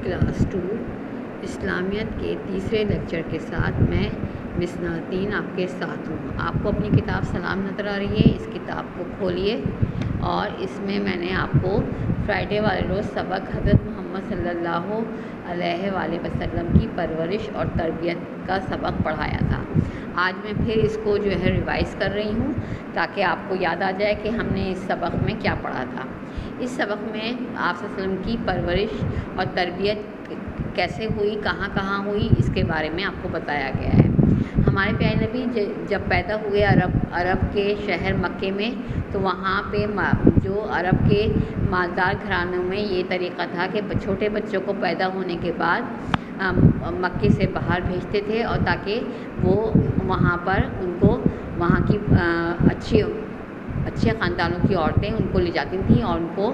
Class 2 اسلامیت کے تیسرے lecture کے ساتھ میں مس ناطین آپ کے ساتھ ہوں۔ آپ کو اپنی کتاب سلام نظر آ رہی ہے، اس کتاب کو کھولیے اور اس میں نے آپ کو فرائیڈے والے روز سبق حضرت محمد صلی اللہ علیہ وآلہ وسلم کی پرورش اور تربیت کا سبق پڑھایا تھا۔ آج میں پھر اس کو ریوائز کر رہی ہوں تاکہ آپ کو یاد آ جائے کہ ہم نے اس سبق میں کیا پڑھا تھا۔ اس سبق میں آپ صلی اللہ علیہ وسلم کی پرورش اور تربیت کیسے ہوئی، کہاں کہاں ہوئی، اس کے بارے میں آپ کو بتایا گیا ہے۔ ہمارے پیارے نبی جب پیدا ہوئے عرب کے شہر مکے میں، تو وہاں پہ جو عرب کے مالدار گھرانوں میں یہ طریقہ تھا کہ چھوٹے بچوں کو پیدا ہونے کے بعد مکے سے باہر بھیجتے تھے، اور تاکہ وہ وہاں پر ان کو وہاں کی اچھے خاندانوں کی عورتیں ان کو لے جاتی تھیں، اور ان کو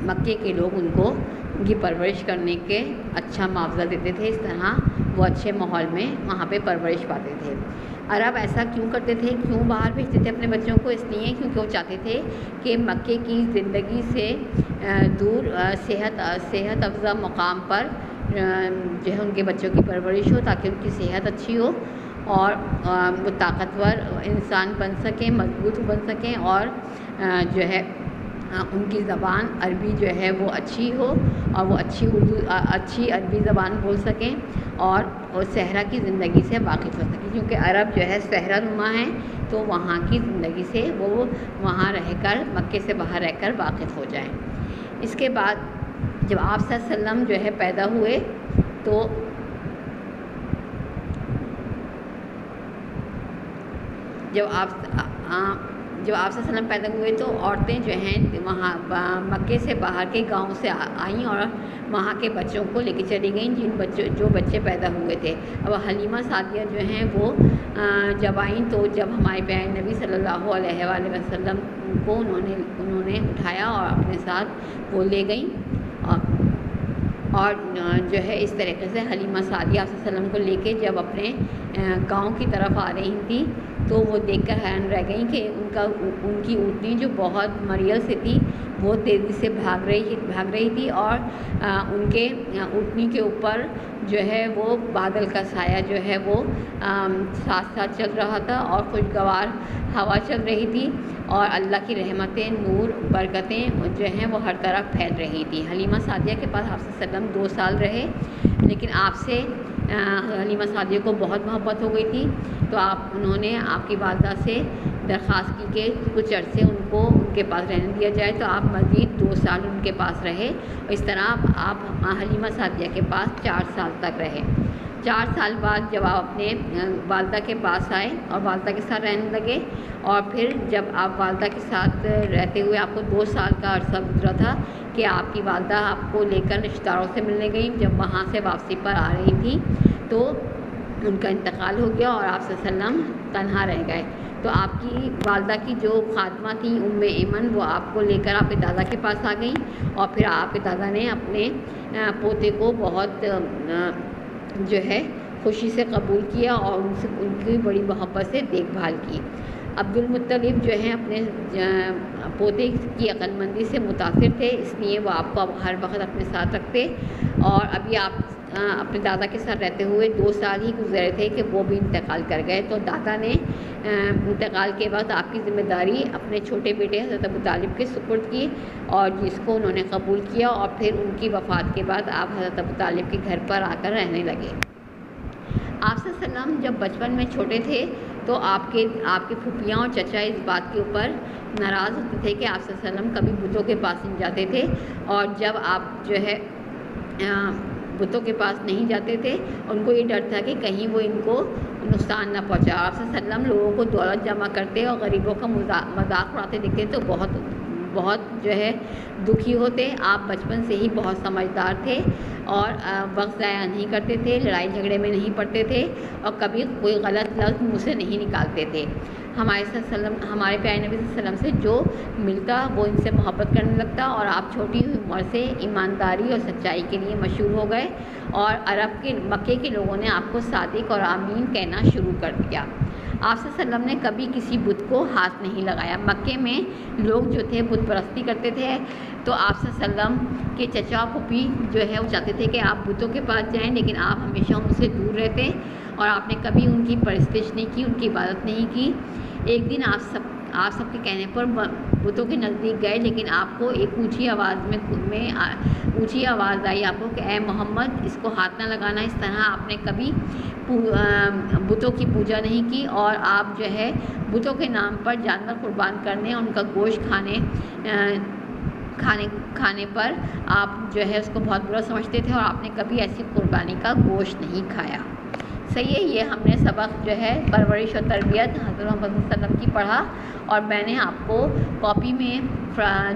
مکے کے لوگ ان کی پرورش کرنے کے اچھا معاوضہ دیتے تھے۔ اس طرح وہ اچھے ماحول میں وہاں پہ پرورش پاتے تھے۔ عرب ایسا کیوں کرتے تھے، کیوں باہر بھیجتے تھے اپنے بچوں کو؟ اس لیے کیونکہ وہ چاہتے تھے کہ مکے کی زندگی سے دور صحت افزا مقام پر ان کے بچوں کی پرورش ہو، تاکہ ان کی صحت اچھی ہو اور وہ طاقتور انسان بن سکیں، مضبوط بن سکیں، اور ان کی زبان عربی وہ اچھی ہو، اور وہ اچھی عربی زبان بول سکیں، اور صحرا کی زندگی سے واقف ہو سکیں، کیونکہ عرب صحرا نما ہیں، تو وہاں کی زندگی سے وہ وہاں رہ کر، مکے سے باہر رہ کر واقف ہو جائیں۔ اس کے بعد جب آپ صلی اللہ علیہ وسلم پیدا ہوئے، تو جب آپ صلی اللہ علیہ وسلم پیدا ہوئے تو عورتیں وہاں مکے سے باہر کے گاؤں سے آئیں اور وہاں کے بچوں کو لے کے چلی گئیں، جو بچے پیدا ہوئے تھے۔ اب حلیمہ سعدیہ وہ جب آئیں، تو جب ہمارے پیارے نبی صلی اللہ علیہ وآلہ وسلم کو انہوں نے اٹھایا اور اپنے ساتھ وہ لے گئیں، اور اس طریقے سے حلیمہ سعدیہ صلی اللہ علیہ وسلم کو لے کے جب اپنے گاؤں کی طرف آ رہی تھیں، تو وہ دیکھ کر حیران رہ گئیں کہ ان کی اونٹنی جو بہت مریل سے تھی، وہ تیزی سے بھاگ رہی تھی، اور ان کے اونٹنی کے اوپر وہ بادل کا سایہ وہ ساتھ ساتھ چل رہا تھا، اور خوشگوار ہوا چل رہی تھی، اور اللہ کی رحمتیں، نور، برکتیں وہ ہر طرف پھیل رہی تھیں۔ حلیمہ سعدیہ کے پاس آپ صلی اللہ علیہ وسلم 2 سال رہے، لیکن آپ سے حلیمہ سعدیہ کو بہت محبت ہو گئی تھی، تو انہوں نے آپ کی والدہ سے درخواست کی کہ کچھ عرصے ان کے پاس رہنے دیا جائے، تو آپ مزید 2 سال ان کے پاس رہے، اور اس طرح آپ حلیمہ سعدیہ کے پاس 4 سال تک رہے۔ 4 سال بعد جب آپ اپنے والدہ کے پاس آئے اور والدہ کے ساتھ رہنے لگے، اور پھر جب آپ والدہ کے ساتھ رہتے ہوئے آپ کو 2 سال کا عرصہ گزرا تھا کہ آپ کی والدہ آپ کو لے کر رشتہ داروں سے ملنے گئیں، جب وہاں سے واپسی پر آ رہی تھیں تو ان کا انتقال ہو گیا، اور آپ صلی اللہ علیہ وسلم تنہا رہ گئے۔ تو آپ کی والدہ کی جو خادمہ تھیں ایمن، وہ آپ کو لے کر آپ کے دادا کے پاس آ گئیں، اور پھر آپ کے دادا نے اپنے پوتے کو بہت خوشی سے قبول کیا، اور ان کی بڑی محبت سے دیکھ بھال کی۔ عبد المطلب اپنے پوتے کی عقل مندی سے متاثر تھے، اس لیے وہ آپ کو ہر وقت اپنے ساتھ رکھتے، اور ابھی آپ اپنے دادا کے ساتھ رہتے ہوئے 2 سال ہی گزرے تھے کہ وہ بھی انتقال کر گئے، تو دادا نے انتقال کے وقت آپ کی ذمہ داری اپنے چھوٹے بیٹے حضرت ابو طالب کے سپرد کی، اور جس کو انہوں نے قبول کیا، اور پھر ان کی وفات کے بعد آپ حضرت ابو طالب کے گھر پر آ کر رہنے لگے۔ آپ صلی اللہ علیہ وسلم جب بچپن میں چھوٹے تھے، تو آپ کے پھوپھیاں اور چچا اس بات کے اوپر ناراض ہوتے تھے کہ آپ صلی اللہ علیہ وسلم کبھی بتوں کے پاس نہیں جاتے تھے، اور جب آپ بتوں کے پاس نہیں جاتے تھے، ان کو یہ ڈر تھا کہ کہیں وہ ان کو نقصان نہ پہنچا۔ آپ صلی اللہ علیہ وسلم لوگوں کو دولت جمع کرتے اور غریبوں کا مذاق اڑاتے دیکھتے تو بہت دکھی ہوتے۔ آپ بچپن سے ہی بہت سمجھدار تھے، اور وقت ضائع نہیں کرتے تھے، لڑائی جھگڑے میں نہیں پڑتے تھے، اور کبھی کوئی غلط لفظ منہ سے نہیں نکالتے تھے۔ ہمارے پیارے نبی صلی اللہ علیہ وسلم سے جو ملتا وہ ان سے محبت کرنے لگتا، اور آپ چھوٹی ہوئی عمر سے ایمانداری اور سچائی کے لیے مشہور ہو گئے، اور مکے کے لوگوں نے آپ کو صادق اور امین کہنا شروع کر دیا۔ آپ صلی اللہ علیہ وسلم نے کبھی کسی بت کو ہاتھ نہیں لگایا۔ مکے میں لوگ جو تھے بت پرستی کرتے تھے، تو آپ صلی اللہ علیہ وسلم کے چچا پھوپھی جو ہے وہ چاہتے تھے کہ آپ بتوں کے پاس جائیں، لیکن آپ ہمیشہ ان سے دور رہتے اور آپ نے کبھی ان کی پرستش نہیں کی، ان کی عبادت نہیں کی۔ ایک دن آپ سب کے کہنے پر بتوں کے نزدیک گئے، لیکن آپ کو ایک اونچی آواز آئی آپ کو کہ اے محمد اس کو ہاتھ نہ لگانا۔ اس طرح آپ نے کبھی بتوں کی پوجا نہیں کی، اور آپ جو ہے بتوں کے نام پر جانور قربان کرنے اور ان کا گوشت کھانے پر آپ جو ہے اس کو بہت برا سمجھتے تھے، اور آپ نے کبھی ایسی قربانی کا گوشت نہیں کھایا۔ صحیح ہے، یہ ہم نے سبق جو ہے پرورش اور تربیت حضرت محمد صلی اللہ علیہ وسلم کی پڑھا، اور میں نے آپ کو کاپی میں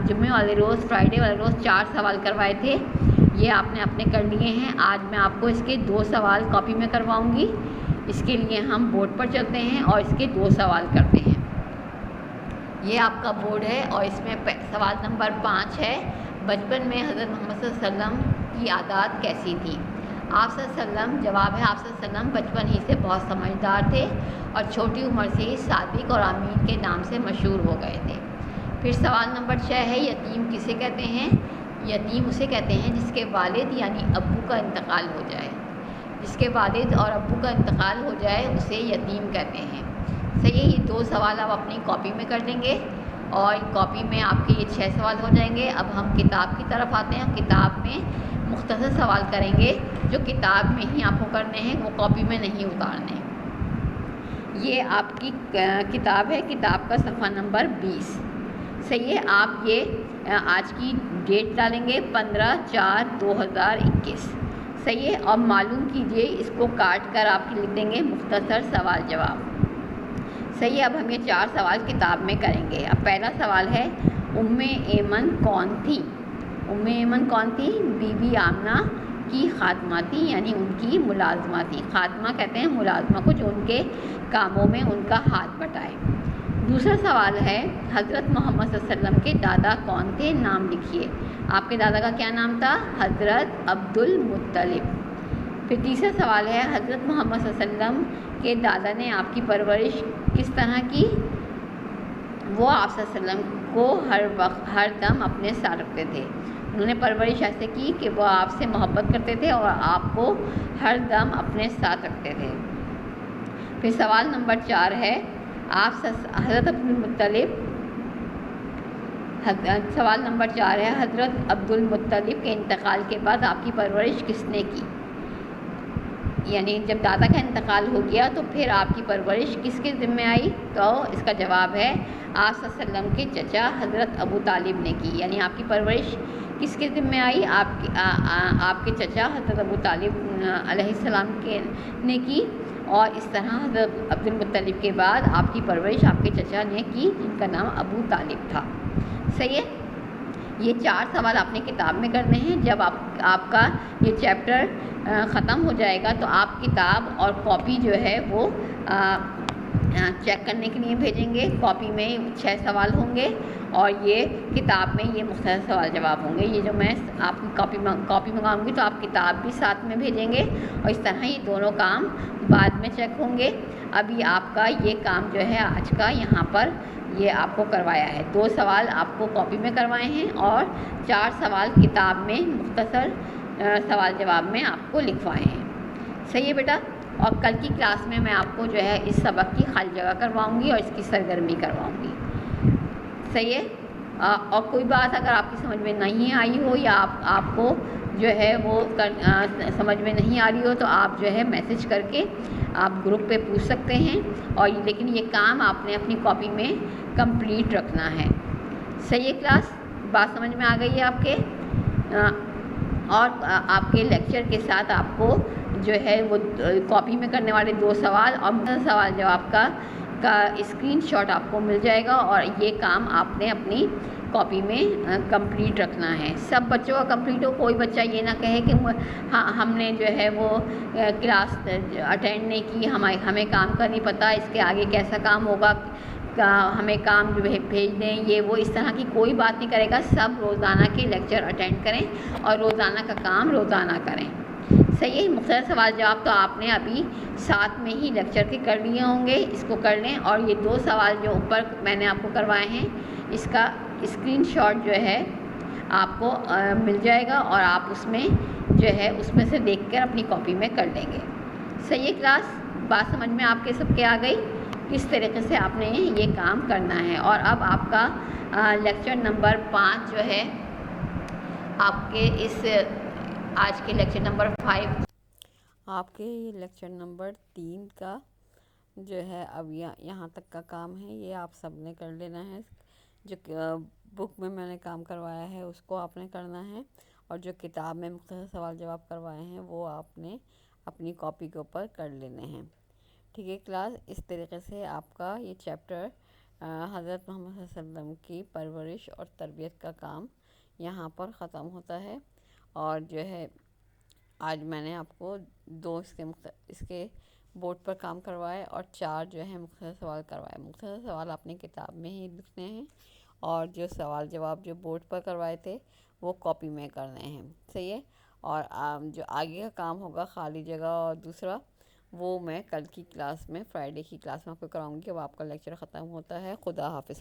جمعے والے روز، فرائیڈے والے روز 4 سوال کروائے تھے، یہ آپ نے اپنے کر لیے ہیں۔ آج میں آپ کو اس کے 2 سوال کاپی میں کرواؤں گی۔ اس کے لیے ہم بورڈ پر چلتے ہیں اور اس کے 2 سوال کرتے ہیں۔ یہ آپ کا بورڈ ہے اور اس میں سوال نمبر 5 ہے، بچپن میں حضرت محمد صلی اللہ علیہ وسلم کی عادات کیسی تھی؟ آپ صلی اللہ علیہ وسلم، جواب ہے آپ صلی اللہ علیہ وسلم بچپن ہی سے بہت سمجھدار تھے اور چھوٹی عمر سے ہی صادق اور امین کے نام سے مشہور ہو گئے تھے۔ پھر سوال نمبر 6 ہے، یتیم کسے کہتے ہیں؟ یتیم اسے کہتے ہیں جس کے والد یعنی ابو کا انتقال ہو جائے۔ جس کے والد اور ابو کا انتقال ہو جائے اسے یتیم کہتے ہیں۔ صحیح ہے، یہ 2 سوال آپ اپنی کاپی میں کر دیں گے، اور کاپی میں آپ کے یہ 6 سوال ہو جائیں گے۔ اب ہم کتاب کی طرف آتے ہیں۔ کتاب میں مختصر سوال کریں گے جو کتاب میں ہی آپ کو کرنے ہیں، وہ کاپی میں نہیں اتارنے۔ یہ آپ کی کتاب ہے، کتاب کا صفحہ نمبر 20۔ صحیح ہے، آپ یہ آج کی ڈیٹ ڈالیں گے 15/4/2021۔ صحیح ہے، اور معلوم کیجئے، اس کو کاٹ کر آپ لکھ دیں گے مختصر سوال جواب۔ صحیح ہے، اب ہم یہ 4 سوال کتاب میں کریں گے۔ اب پہلا سوال ہے، ام ایمن کون تھی؟ ام ایمن کون تھی؟ بی بی آمنہ کی خادمہ تھی، یعنی ان کی ملازمہ تھی۔ خادمہ کہتے ہیں ملازمہ کو جو ان کے کاموں میں ان کا ہاتھ بٹائے۔ دوسرا سوال ہے، حضرت محمد صلی اللہ علیہ وسلم کے دادا کون تھے؟ نام لکھیے۔ آپ کے دادا کا کیا نام تھا؟ حضرت عبد المطلب۔ پھر تیسرا سوال ہے، حضرت محمد صلی اللہ علیہ وسلم کے دادا نے آپ کی پرورش کس طرح کی؟ وہ آپ صلی اللہ علیہ وسلم کو ہر دم اپنے ساتھ رکھتے تھے۔ انہوں نے پرورش ایسے کی کہ وہ آپ سے محبت کرتے تھے اور آپ کو ہر دم اپنے ساتھ رکھتے تھے۔ پھر سوال نمبر 4 ہے، حضرت عبد المطلب سوال نمبر 4 ہے، حضرت عبد المطلب کے انتقال کے بعد آپ کی پرورش کس نے کی؟ یعنی جب دادا کا انتقال ہو گیا تو پھر آپ کی پرورش کس کے ذمہ آئی؟ تو اس کا جواب ہے آپ صلی اللہ علیہ وسلم کے چچا حضرت ابو طالب نے کی۔ یعنی آپ کی پرورش کس کے ذمہ آئی؟ آپ کے چچا حضرت ابو طالب علیہ السلام نے کی، اور اس طرح حضرت عبد المطلب کے بعد آپ کی پرورش آپ کے چچا نے کی جن کا نام ابو طالب تھا۔ صحیح ہے، یہ 4 سوال آپ نے کتاب میں کرنے ہیں۔ جب آپ کا یہ چیپٹر ختم ہو جائے گا تو آپ کتاب اور کاپی جو ہے وہ چیک کرنے کے لیے بھیجیں گے۔ کاپی میں 6 سوال ہوں گے اور یہ کتاب میں یہ مختصر سوال جواب ہوں گے۔ یہ جو میں آپ کی کاپی منگاؤں گی تو آپ کتاب بھی ساتھ میں بھیجیں گے، اور اس طرح یہ دونوں کام بعد میں چیک ہوں گے۔ ابھی آپ کا یہ کام جو ہے آج کا یہاں پر یہ آپ کو کروایا ہے۔ 2 سوال آپ کو کاپی میں کروائے ہیں اور 4 سوال کتاب میں مختصر سوال جواب میں آپ کو لکھوائے ہیں۔ صحیح ہے بیٹا، اور کل کی کلاس میں آپ کو جو ہے اس سبق کی خالی جگہ کرواؤں گی اور اس کی سرگرمی کرواؤں گی۔ صحیح ہے، اور کوئی بات اگر آپ کی سمجھ میں نہیں آئی ہو یا آپ کو جو ہے وہ سمجھ میں نہیں آ رہی ہو تو آپ جو ہے میسج کر کے آپ گروپ پہ پوچھ سکتے ہیں، اور لیکن یہ کام آپ نے اپنی کاپی میں کمپلیٹ رکھنا ہے۔ صحیح ہے کلاس، بات سمجھ میں آ گئی ہے آپ کے؟ اور آپ کے لیکچر کے ساتھ آپ کو جو ہے وہ کاپی میں کرنے والے 2 سوال اور سوال جواب کا اسکرین شاٹ آپ کو مل جائے گا، اور یہ کام آپ نے اپنی کاپی میں کمپلیٹ رکھنا ہے۔ سب بچوں کا کمپلیٹ ہو، کوئی بچہ یہ نہ کہے کہ ہم نے جو ہے وہ کلاس اٹینڈ نہیں کی، ہمیں کام کا نہیں پتہ، اس کے آگے کیسا کام ہوگا، ہمیں کام جو ہے بھیج دیں، یہ وہ اس طرح کی کوئی بات نہیں کرے گا۔ سب روزانہ کے لیکچر اٹینڈ کریں اور روزانہ کا کام روزانہ کریں۔ صحیح ہے، مختصر سوال جواب تو آپ نے ابھی ساتھ میں ہی لیکچر کے کر لیے ہوں گے، اس کو کر لیں، اور یہ 2 سوال جو اوپر میں نے آپ کو کروائے ہیں اس کا اسکرین شاٹ جو ہے آپ کو مل جائے گا، اور آپ اس میں جو ہے اس میں سے دیکھ کر اپنی کاپی میں کر لیں گے۔ صحیح ہے کلاس، بات سمجھ میں آپ کے سب کے آ گئی کس طریقے سے آپ نے یہ کام کرنا ہے۔ اور اب آپ کا لیکچر نمبر 5 جو ہے آپ کے اس آج کے لیکچر نمبر 5 آپ کے یہ لیکچر نمبر 3 کا جو ہے اب یہاں تک کا کام ہے، یہ آپ سب نے کر لینا ہے۔ جو بک میں نے کام کروایا ہے اس کو آپ نے کرنا ہے، اور جو کتاب میں مختصر سوال جواب کروائے ہیں وہ آپ نے اپنی کاپی کے اوپر کر لینے ہیں۔ ٹھیک ہے کلاس، اس طریقے سے آپ کا یہ چیپٹر حضرت محمد صلی اللہ علیہ وسلم کی پرورش اور تربیت کا کام یہاں پر ختم ہوتا ہے۔ اور جو ہے آج میں نے آپ کو 2 اس کے بورڈ پر کام کروائے، اور 4 جو ہے مختصر سوال کروائے۔ مختصر سوال اپنی کتاب میں ہی لکھنے ہیں، اور جو سوال جواب جو بورڈ پر کروائے تھے وہ کاپی میں کرنے ہیں۔ صحیح ہے، اور جو آگے کا کام ہوگا خالی جگہ اور دوسرا وہ میں کل کی کلاس میں، فرائیڈے کی کلاس میں آپ کو کراؤں گی، اب آپ کا لیکچر ختم ہوتا ہے۔ خدا حافظ۔